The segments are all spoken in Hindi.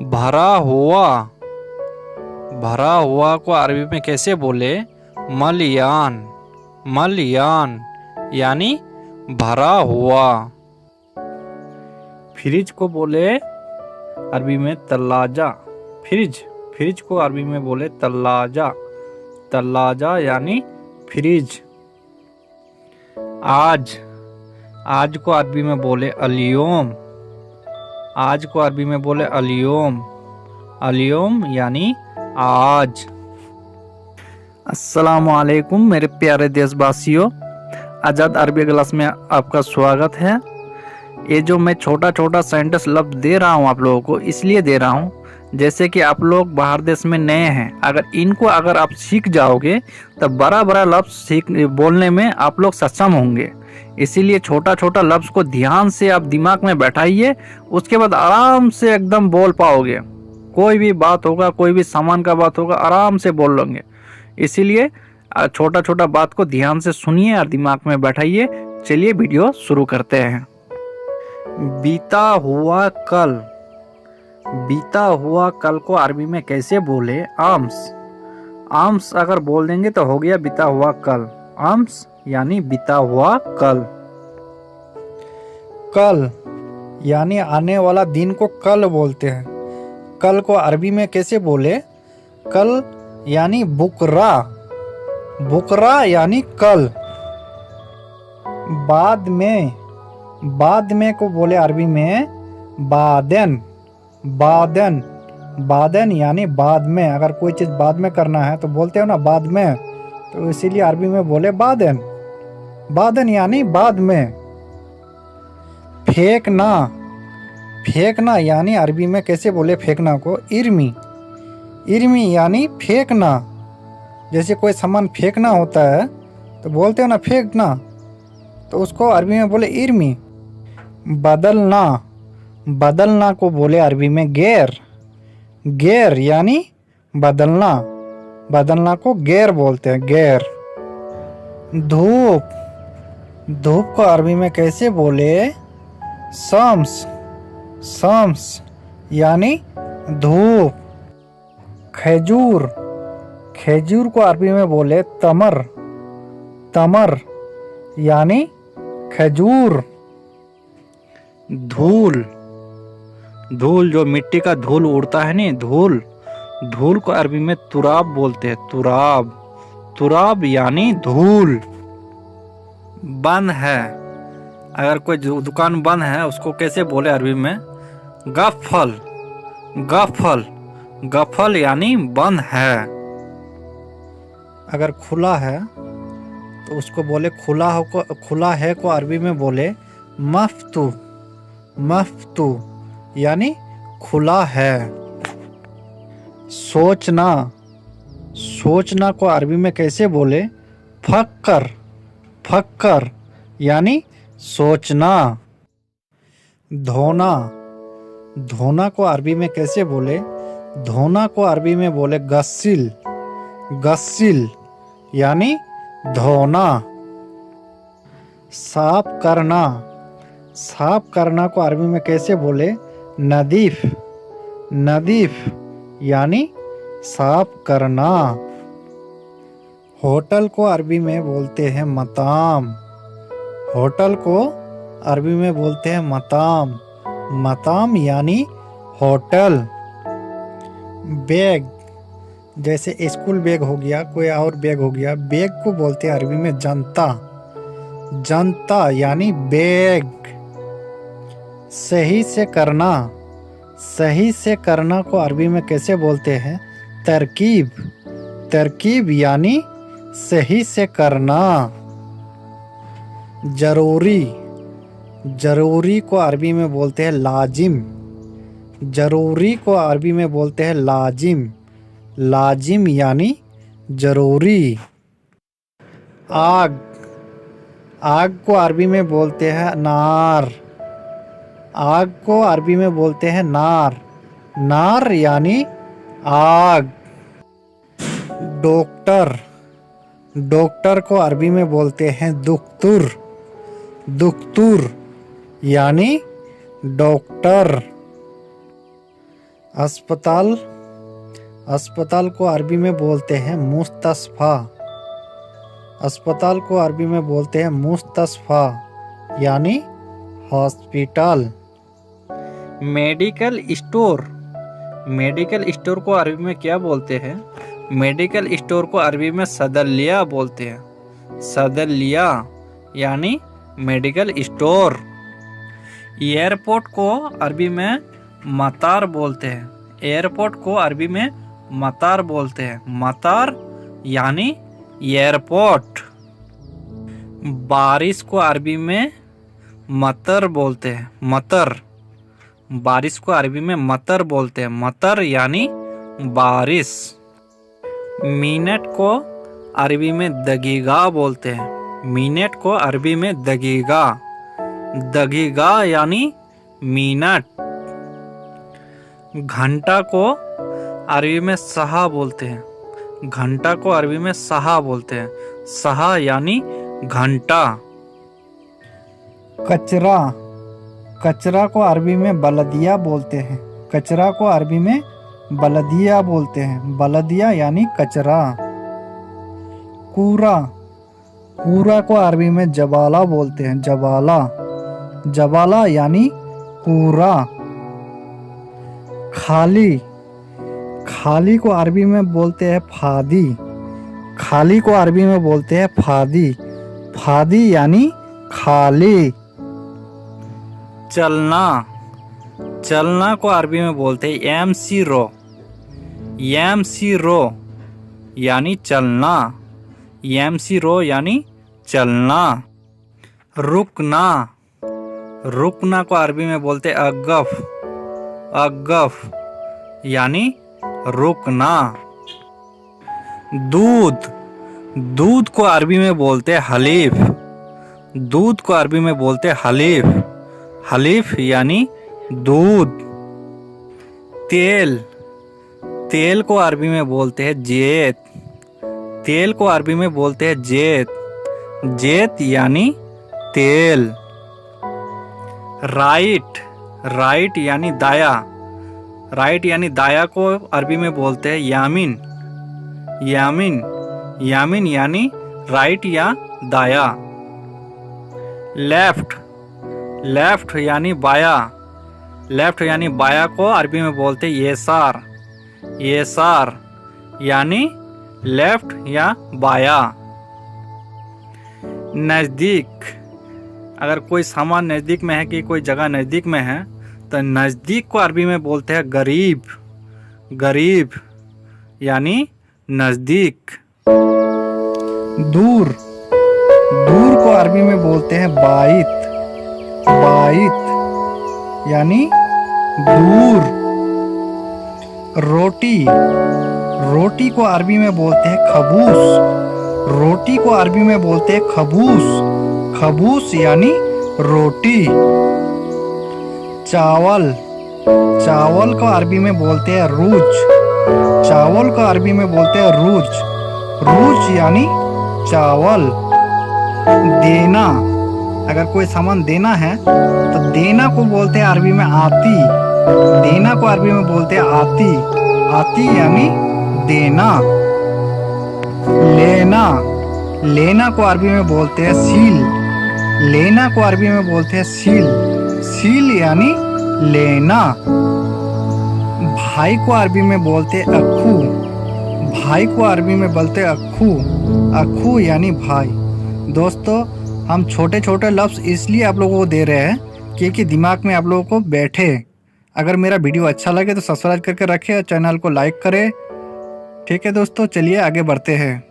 भरा हुआ। भरा हुआ को अरबी में कैसे बोले? मलयान। मलयान यानी भरा हुआ। फ्रिज को बोले अरबी में तल्लाजा। फ्रिज। फ्रिज को अरबी में बोले तल्लाजा। तल्लाजा यानी फ्रिज। आज। आज को अरबी में बोले अलियोम। आज को अरबी में बोले अलियोम। अलियोम यानी आज। अस्सलामु अलैकुम मेरे प्यारे देशवासियों, आज़ाद अरबी क्लास में आपका स्वागत है। ये जो मैं छोटा छोटा सेंटेंस लफ्ज दे रहा हूँ आप लोगों को इसलिए दे रहा हूँ, जैसे कि आप लोग बाहर देश में नए हैं, अगर आप सीख जाओगे तब बड़ा बड़ा लफ्ज बोलने में आप लोग सक्षम होंगे। इसीलिए छोटा छोटा लफ्ज को ध्यान से आप दिमाग में बैठाइए, उसके बाद आराम से एकदम बोल पाओगे। कोई भी बात होगा, कोई भी सामान का बात होगा, आराम से बोल लेंगे। इसीलिए छोटा छोटा बात को ध्यान से सुनिए और दिमाग में बैठाइए। चलिए वीडियो शुरू करते हैं। बीता हुआ कल। बीता हुआ कल को अरबी में कैसे बोले? आम्स। आम्स अगर बोल देंगे तो हो गया बीता हुआ कल। आम्स यानी बीता हुआ कल। कल यानी आने वाला दिन को कल बोलते हैं। कल को अरबी में कैसे बोले? कल यानी बुकरा। बुकरा यानी कल। बाद में। बाद में को बोले अरबी में बादन। बादन। बादन यानी बाद में। अगर कोई चीज़ बाद में करना है तो बोलते हो ना बाद में, तो इसीलिए अरबी में बोले बादन। बादन यानी बाद में। फेंकना। फेंकना यानी अरबी में कैसे बोले फेंकना को? इर्मी। इर्मी यानी फेंकना। जैसे कोई सामान फेंकना होता है तो बोलते हो ना फेंकना, तो उसको अरबी में बोले इर्मी। बदलना। बदलना को बोले अरबी में गैर। गैर यानी बदलना। बदलना को गैर बोलते हैं, गैर। धूप। धूप को अरबी में कैसे बोले? शम्स। शम्स यानी धूप। खजूर। खजूर को अरबी में बोले तमर। तमर यानी खजूर। धूल। धूल जो मिट्टी का धूल उड़ता है नहीं, धूल। धूल को अरबी में तुराब बोलते हैं, तुराब। तुराब यानी धूल। बंद है। अगर कोई दुकान बंद है उसको कैसे बोले अरबी में? गफल। गफल। गफल यानी बंद है। अगर खुला है तो उसको बोले खुला हो को, खुला है को अरबी में बोले मफ्तू। मफ्तू यानी खुला है। सोचना। सोचना को अरबी में कैसे बोले? फक्कर। फक्कर यानी सोचना। धोना। धोना को अरबी में कैसे बोले? धोना को अरबी में बोले गस्सिल। गस्सिल यानी धोना। साफ करना। साफ करना को अरबी में कैसे बोले? नदीफ। नदीफ यानी साफ करना। होटल को अरबी में बोलते हैं मताम। होटल को अरबी में बोलते हैं मताम। मताम यानी होटल। बैग। जैसे स्कूल बैग हो गया, कोई और बैग हो गया, बैग को बोलते हैं अरबी में जनता। जनता यानी बैग। सही से करना। सही से करना को अरबी में कैसे बोलते हैं? तरकीब। तरकीब यानी सही से करना। जरूरी। जरूरी को अरबी में बोलते हैं लाजिम। जरूरी को अरबी में बोलते हैं लाजिम। लाजिम यानी जरूरी। आग। आग को अरबी में बोलते हैं नार। आग को अरबी में बोलते हैं नार। नार यानी आग। डॉक्टर। डॉक्टर को अरबी में बोलते हैं दुख्तुर। दुख्तुर यानी डॉक्टर। अस्पताल, अस्पताल को अरबी में बोलते हैं मुस्तशफा। अस्पताल को अरबी में बोलते हैं मुस्तशफा यानी hospital. Medical store, medical store को अरबी में क्या बोलते हैं? मेडिकल स्टोर को अरबी में सदलिया बोलते हैं, सदलिया यानी मेडिकल स्टोर। एयरपोर्ट को अरबी में मतार बोलते हैं, एयरपोर्ट को अरबी में मतार बोलते हैं, मतार यानी एयरपोर्ट। बारिश को अरबी में मतर बोलते हैं, मतर। बारिश को अरबी में मतर बोलते हैं, मतर यानी बारिश। मिनट को अरबी में दगीगा बोलते हैं, मिनट को अरबी में दगीगा, दगीगा यानी मिनट। घंटा को अरबी में सहा बोलते हैं, घंटा को अरबी में सहा बोलते हैं, सहा यानी घंटा। कचरा, कचरा को अरबी में बलदिया बोलते हैं, कचरा को अरबी में बलदिया बोलते हैं, बलदिया यानी कचरा। कूड़ा, कूड़ा को अरबी में जबाला बोलते हैं, जबाला, जबाला यानी कूड़ा। खाली, खाली को अरबी में बोलते हैं फादी, खाली को अरबी में बोलते हैं फादी, फादी यानी खाली। चलना, चलना को अरबी में बोलते हैं एमसी रो, एमसी रो यानी चलना, एमसी रो यानी चलना। रुकना, रुकना को अरबी में बोलते हैं अगफ, अगफ यानी रुकना। दूध, दूध को अरबी में बोलते हैं हलीफ, दूध को अरबी में बोलते हैं हलीफ, हलीफ यानी दूध। तेल, तेल को अरबी में बोलते हैं जेत, तेल को अरबी में बोलते हैं जेत, जेत यानी तेल। राइट, राइट यानी दाया, राइट यानी दाया को अरबी में बोलते हैं यामिन, यामिन, यामिन यानी राइट या दाया। लेफ्ट, लेफ्ट यानी बाया, लेफ्ट यानी बाया को अरबी में बोलते हैं येसार, येसार यानी लेफ्ट या बाया। नज़दीक, अगर कोई सामान नज़दीक में है कि कोई जगह नज़दीक में है तो नज़दीक को अरबी में बोलते हैं गरीब, गरीब यानी नज़दीक। दूर, दूर को अरबी में बोलते हैं बाइत, बाइत यानी दूर। रोटी, रोटी को अरबी में बोलते हैं खबूस, रोटी को अरबी में बोलते हैं खबूस, खबूस यानी रोटी। चावल, चावल को अरबी में बोलते हैं रूज, चावल को अरबी में बोलते हैं रूज, रूज यानी चावल। देना, अगर कोई सामान देना है तो देना को बोलते हैं अरबी में आती, देना को अरबी में बोलते हैं आती, आती यानी देना। लेना, लेना को अरबी में बोलते हैं सील, लेना को अरबी में बोलते हैं सील, सील यानी लेना। भाई को अरबी में बोलते हैं अक्खू, भाई को अरबी में बोलते हैं अक्खू, अक्खू यानी भाई। दोस्तों, हम छोटे छोटे लफ्ज़ इसलिए आप लोगों को दे रहे हैं क्योंकि दिमाग में आप लोगों को बैठे। अगर मेरा वीडियो अच्छा लगे तो सब्सक्राइब करके रखें और चैनल को लाइक करें। ठीक है दोस्तों, चलिए आगे बढ़ते हैं।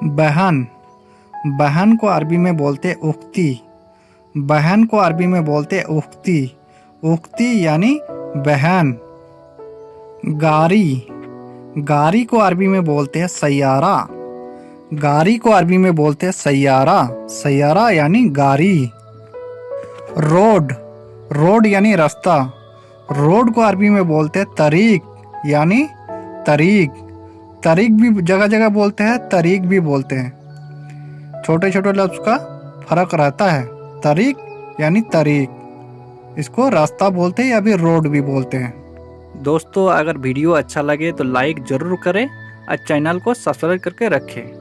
बहन, बहन को अरबी में बोलते हैं उख्ती, बहन को अरबी में बोलते हैं उख्ती, उख्ती यानी बहन। गाड़ी, गाड़ी को अरबी में बोलते हैं सैयारा, गाड़ी को अरबी में बोलते हैं सैयारा, सैयारा यानी गाड़ी। रोड, रोड यानी रास्ता, रोड को अरबी में बोलते हैं तरीक यानी तरीक, तरीक भी जगह जगह बोलते हैं, तरीक भी बोलते हैं। छोटे छोटे लफ्ज़ का फर्क रहता है। तरीक यानी तरीक, इसको रास्ता बोलते हैं या फिर रोड भी बोलते हैं। दोस्तों अगर वीडियो अच्छा लगे तो लाइक ज़रूर करें और चैनल को सब्सक्राइब करके रखें।